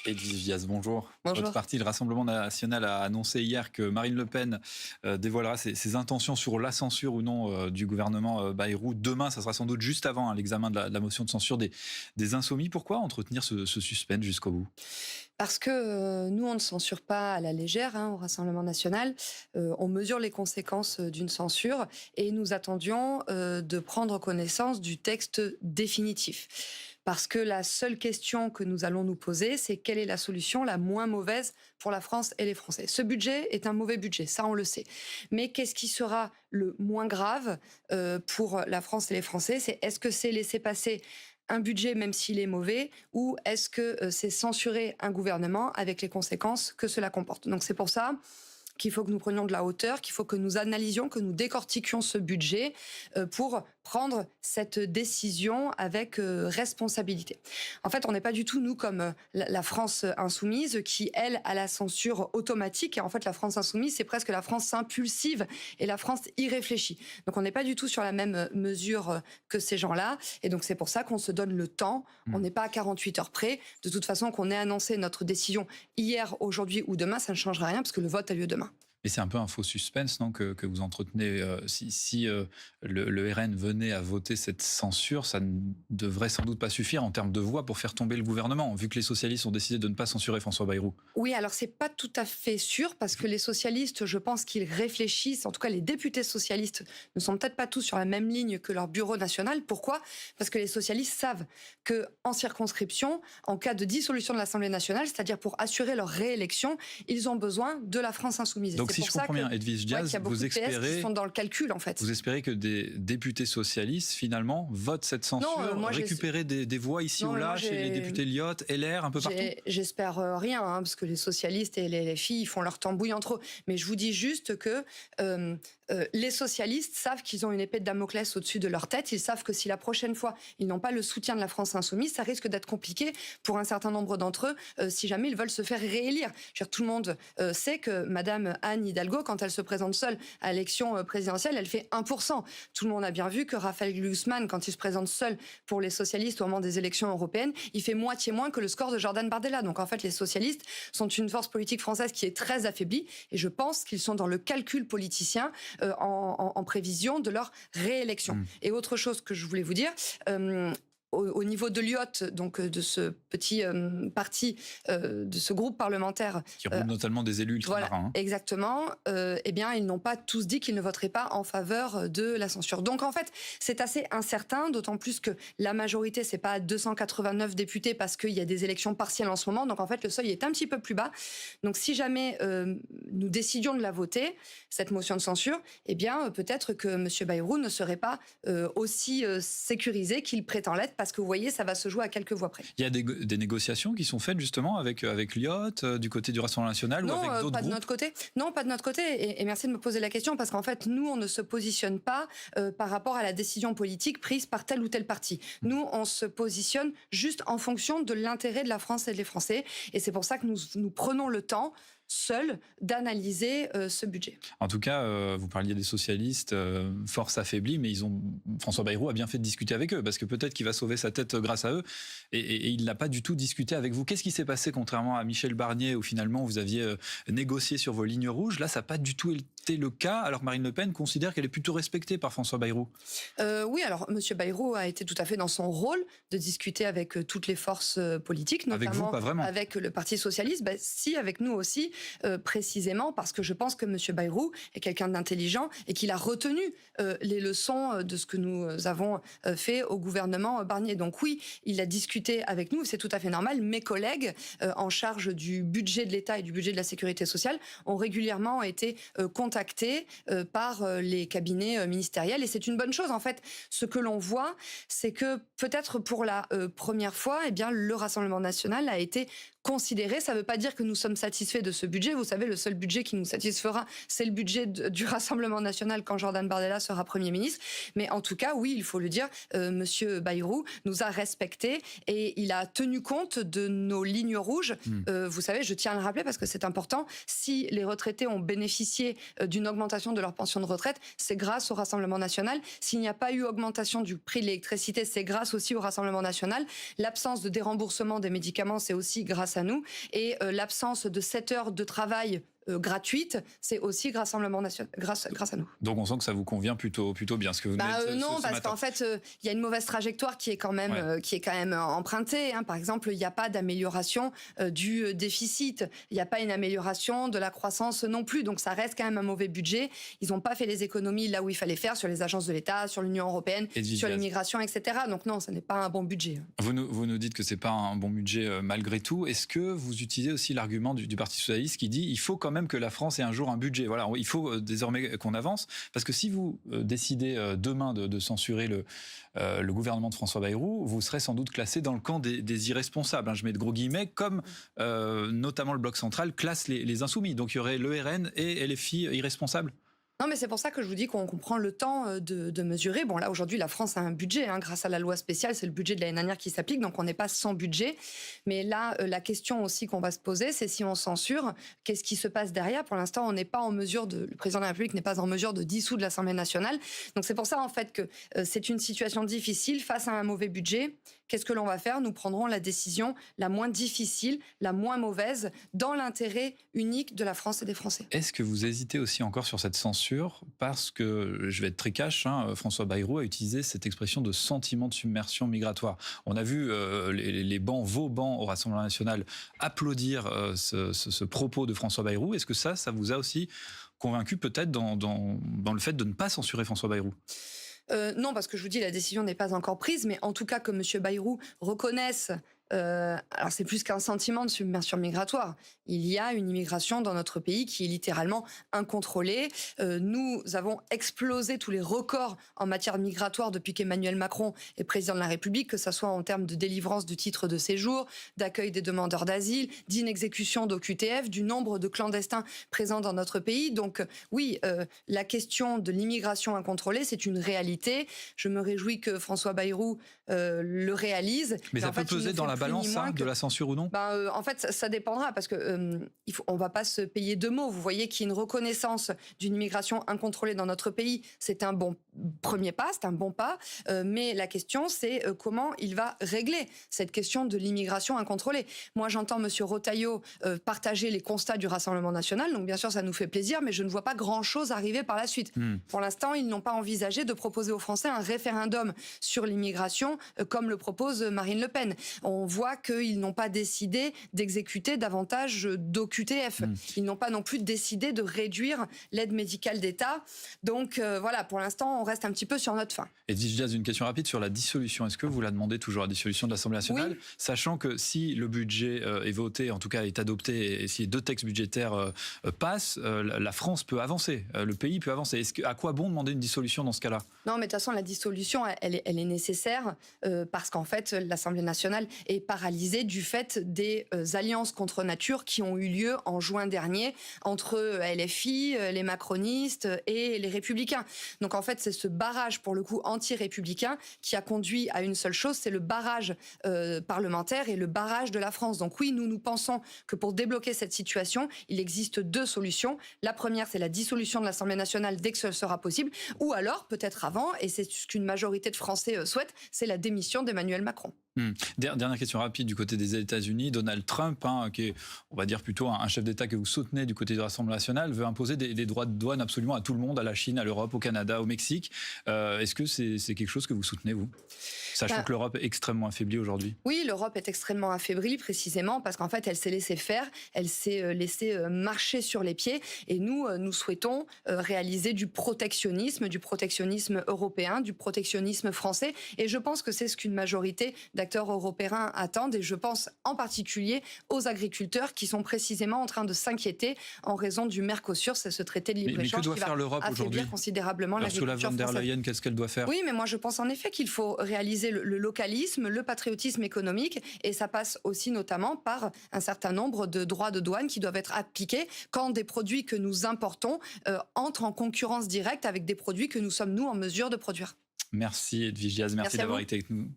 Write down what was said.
Edwige Vias, bonjour. Bonjour. Votre parti, le Rassemblement national, a annoncé hier que Marine Le Pen dévoilera ses intentions sur la censure ou non du gouvernement Bayrou. Demain, ça sera sans doute juste avant l'examen de la motion de censure des Insoumis. Pourquoi entretenir ce suspense jusqu'au bout ? Parce que nous, on ne censure pas à la légère au Rassemblement national. On mesure les conséquences d'une censure et nous attendions de prendre connaissance du texte définitif. Parce que la seule question que nous allons nous poser, c'est quelle est la solution la moins mauvaise pour la France et les Français. Ce budget est un mauvais budget, ça on le sait. Mais qu'est-ce qui sera le moins grave pour la France et les Français ? C'est est-ce que c'est laisser passer un budget même s'il est mauvais, ou est-ce que c'est censurer un gouvernement avec les conséquences que cela comporte ? Donc c'est pour ça qu'il faut que nous prenions de la hauteur, qu'il faut que nous analysions, que nous décortiquions ce budget pour prendre cette décision avec responsabilité. En fait, on n'est pas du tout, nous, comme la France insoumise, qui, elle, a la censure automatique. Et en fait, la France insoumise, c'est presque la France impulsive et la France irréfléchie. Donc, on n'est pas du tout sur la même mesure que ces gens-là. Et donc, c'est pour ça qu'on se donne le temps. On n'est pas à 48 heures près. De toute façon, qu'on ait annoncé notre décision hier, aujourd'hui ou demain, ça ne changera rien parce que le vote a lieu demain. Et c'est un peu un faux suspense, non, que vous entretenez. Si le RN venait à voter cette censure, ça ne devrait sans doute pas suffire en termes de voix pour faire tomber le gouvernement, vu que les socialistes ont décidé de ne pas censurer François Bayrou. Oui, alors c'est pas tout à fait sûr, parce que les socialistes, je pense qu'ils réfléchissent, en tout cas les députés socialistes ne sont peut-être pas tous sur la même ligne que leur bureau national. Pourquoi ? Parce que les socialistes savent que en circonscription, en cas de dissolution de l'Assemblée nationale, c'est-à-dire pour assurer leur réélection, ils ont besoin de la France insoumise. Donc, si je comprends bien, Edwige Diaz, vous espérez, qui sont dans le calcul, en fait. Vous espérez que des députés socialistes, finalement, votent cette censure, récupérer des voix ici ou là, chez les députés Lyotte, LR, un peu partout ? J'espère rien, parce que les socialistes et les LFI, ils font leur tambouille entre eux. Mais je vous dis juste que les socialistes savent qu'ils ont une épée de Damoclès au-dessus de leur tête. Ils savent que si la prochaine fois, ils n'ont pas le soutien de la France insoumise, ça risque d'être compliqué pour un certain nombre d'entre eux, si jamais ils veulent se faire réélire. Tout le monde sait que Madame Anne Hidalgo, quand elle se présente seule à l'élection présidentielle, elle fait 1%. Tout le monde a bien vu que Raphaël Glucksmann, quand il se présente seul pour les socialistes au moment des élections européennes, il fait moitié moins que le score de Jordan Bardella. Donc en fait, les socialistes sont une force politique française qui est très affaiblie, et je pense qu'ils sont dans le calcul politicien en prévision de leur réélection. Et autre chose que je voulais vous dire, au niveau de Lyotte, donc de ce petit parti, de ce groupe parlementaire, qui regroupe notamment des élus ultramarins. Voilà, exactement. Eh bien, ils n'ont pas tous dit qu'ils ne voteraient pas en faveur de la censure. Donc, en fait, c'est assez incertain, d'autant plus que la majorité, c'est pas 289 députés parce qu'il y a des élections partielles en ce moment. Donc, en fait, le seuil est un petit peu plus bas. Donc, si jamais nous décidions de la voter, cette motion de censure, eh bien, peut-être que M. Bayrou ne serait pas aussi sécurisé qu'il prétend l'être, parce que vous voyez, ça va se jouer à quelques voix près. Il y a des négociations qui sont faites justement avec Lyotte, du côté du Rassemblement national, ou avec d'autres groupes ? Non, pas de notre côté. Non, pas de notre côté. Et merci de me poser la question, parce qu'en fait, nous, on ne se positionne pas par rapport à la décision politique prise par tel ou tel parti. Nous, on se positionne juste en fonction de l'intérêt de la France et des Français. Et c'est pour ça que nous prenons le temps seul d'analyser ce budget. En tout cas, vous parliez des socialistes, force affaiblie, mais François Bayrou a bien fait de discuter avec eux, parce que peut-être qu'il va sauver sa tête grâce à eux, et il n'a pas du tout discuté avec vous. Qu'est-ce qui s'est passé, contrairement à Michel Barnier, où finalement vous aviez négocié sur vos lignes rouges? Là, ça n'a pas du tout été le cas, alors que Marine Le Pen considère qu'elle est plutôt respectée par François Bayrou. Oui, alors M. Bayrou a été tout à fait dans son rôle de discuter avec toutes les forces politiques, notamment avec vous, pas vraiment. Avec le Parti socialiste. Si, avec nous aussi, précisément parce que je pense que M. Bayrou est quelqu'un d'intelligent et qu'il a retenu les leçons de ce que nous avons fait au gouvernement Barnier. Donc oui, il a discuté avec nous, c'est tout à fait normal. Mes collègues en charge du budget de l'État et du budget de la sécurité sociale ont régulièrement été contactés par les cabinets ministériels, et c'est une bonne chose. En fait, ce que l'on voit, c'est que peut-être pour la première fois, eh bien, le Rassemblement national a été considéré. Ça ne veut pas dire que nous sommes satisfaits de ce ce budget. Vous savez, le seul budget qui nous satisfera, c'est le budget du Rassemblement national quand Jordan Bardella sera Premier ministre. Mais en tout cas, oui, il faut le dire, Monsieur Bayrou nous a respectés et il a tenu compte de nos lignes rouges. Vous savez, je tiens à le rappeler parce que c'est important, si les retraités ont bénéficié d'une augmentation de leur pension de retraite, c'est grâce au Rassemblement national. S'il n'y a pas eu augmentation du prix de l'électricité, c'est grâce aussi au Rassemblement national. L'absence de déremboursement des médicaments, c'est aussi grâce à nous. Et l'absence de 7 heures de travail gratuite, c'est aussi grâce à nous. Donc on sent que ça vous convient plutôt bien, ce que vous non, parce qu'en fait, il y a une mauvaise trajectoire qui est quand même, empruntée. Par exemple, il n'y a pas d'amélioration du déficit, il n'y a pas une amélioration de la croissance non plus. Donc ça reste quand même un mauvais budget. Ils n'ont pas fait les économies là où il fallait faire, sur les agences de l'État, sur l'Union européenne, sur l'immigration, etc. Donc non, ce n'est pas un bon budget. Vous nous dites que c'est pas un bon budget malgré tout. Est-ce que vous utilisez aussi l'argument du Parti socialiste qui dit il faut quand même que la France ait un jour un budget. Voilà, il faut désormais qu'on avance, parce que si vous décidez demain de censurer le gouvernement de François Bayrou, vous serez sans doute classé dans le camp des irresponsables. Je mets de gros guillemets, comme notamment le Bloc central classe les insoumis. Donc il y aurait le RN et LFI irresponsables. Non, mais c'est pour ça que je vous dis qu'on prend le temps de mesurer. Bon, là, aujourd'hui, la France a un budget. Grâce à la loi spéciale, c'est le budget de l'année dernière qui s'applique, donc on n'est pas sans budget. Mais là, la question aussi qu'on va se poser, c'est si on censure, qu'est-ce qui se passe derrière? Pour l'instant, on n'est pas en mesure le président de la République n'est pas en mesure de dissoudre l'Assemblée nationale. Donc c'est pour ça, en fait, que c'est une situation difficile face à un mauvais budget. Qu'est-ce que l'on va faire? Nous prendrons la décision la moins difficile, la moins mauvaise, dans l'intérêt unique de la France et des Français. Est-ce que vous hésitez aussi encore sur cette censure? Parce que, je vais être très cash, François Bayrou a utilisé cette expression de sentiment de submersion migratoire. On a vu vos bancs au Rassemblement national applaudir ce propos de François Bayrou. Est-ce que ça vous a aussi convaincu peut-être dans le fait de ne pas censurer François Bayrou? Non, parce que je vous dis, la décision n'est pas encore prise, mais en tout cas que M. Bayrou reconnaisse, alors c'est plus qu'un sentiment de submersion migratoire. Il y a une immigration dans notre pays qui est littéralement incontrôlée. Nous avons explosé tous les records en matière migratoire depuis qu'Emmanuel Macron est président de la République, que ce soit en termes de délivrance du titre de séjour, d'accueil des demandeurs d'asile, d'inexécution d'OQTF, du nombre de clandestins présents dans notre pays. Donc oui, la question de l'immigration incontrôlée, c'est une réalité. Je me réjouis que François Bayrou le réalise. Mais ça peut peser dans la balance de la censure ou non? En fait, ça dépendra, parce que on ne va pas se payer de mots. Vous voyez qu'il y a une reconnaissance d'une immigration incontrôlée dans notre pays. C'est un bon premier pas, c'est un bon pas. Mais la question, c'est comment il va régler cette question de l'immigration incontrôlée. Moi, j'entends M. Retailleau partager les constats du Rassemblement national. Donc, bien sûr, ça nous fait plaisir, mais je ne vois pas grand-chose arriver par la suite. Pour l'instant, ils n'ont pas envisagé de proposer aux Français un référendum sur l'immigration, comme le propose Marine Le Pen. On voit qu'ils n'ont pas décidé d'exécuter davantage d'OQTF. Ils n'ont pas non plus décidé de réduire l'aide médicale d'État. Donc voilà, pour l'instant, on reste un petit peu sur notre faim. Et Diaz, une question rapide sur la dissolution. Est-ce que vous la demandez toujours, la dissolution de l'Assemblée nationale? Oui. Sachant que si le budget est voté, en tout cas est adopté, et si les 2 textes budgétaires passent, la France peut avancer, le pays peut avancer. À quoi bon demander une dissolution dans ce cas-là? Non, mais de toute façon, la dissolution, elle est nécessaire parce qu'en fait, l'Assemblée nationale est paralysée du fait des alliances contre nature qui ont eu lieu en juin dernier entre LFI, les macronistes et les républicains. Donc en fait, c'est ce barrage, pour le coup, anti-républicain qui a conduit à une seule chose, c'est le barrage parlementaire et le barrage de la France. Donc oui, nous pensons que pour débloquer cette situation, il existe 2 solutions. La première, c'est la dissolution de l'Assemblée nationale dès que ce sera possible, ou alors, peut-être avant, et c'est ce qu'une majorité de Français souhaite, c'est la démission d'Emmanuel Macron. Dernière question rapide du côté des États-Unis. Donald Trump, qui est, on va dire plutôt un chef d'État que vous soutenez du côté du Rassemblement national, veut imposer des droits de douane absolument à tout le monde, à la Chine, à l'Europe, au Canada, au Mexique. Est-ce que c'est quelque chose que vous soutenez, vous? Sachant que l'Europe est extrêmement affaiblie aujourd'hui. Oui, l'Europe est extrêmement affaiblie, précisément parce qu'en fait, elle s'est laissée faire, elle s'est laissée marcher sur les pieds. Et nous souhaitons réaliser du protectionnisme européen, du protectionnisme français. Et je pense que c'est ce qu'une majorité, d'ailleurs, d'acteurs européens attendent, et je pense en particulier aux agriculteurs qui sont précisément en train de s'inquiéter en raison du Mercosur, c'est ce traité de Mais que libre-échange doit qui faire va l'Europe aujourd'hui? affaiblir considérablement Ursula l'agriculture von der française. Leyen, qu'est-ce qu'elle doit faire? Oui, mais moi je pense en effet qu'il faut réaliser le localisme, le patriotisme économique, et ça passe aussi notamment par un certain nombre de droits de douane qui doivent être appliqués quand des produits que nous importons entrent en concurrence directe avec des produits que nous sommes, nous, en mesure de produire. Merci Edwige Diaz, merci Merci à d'avoir vous. été avec nous.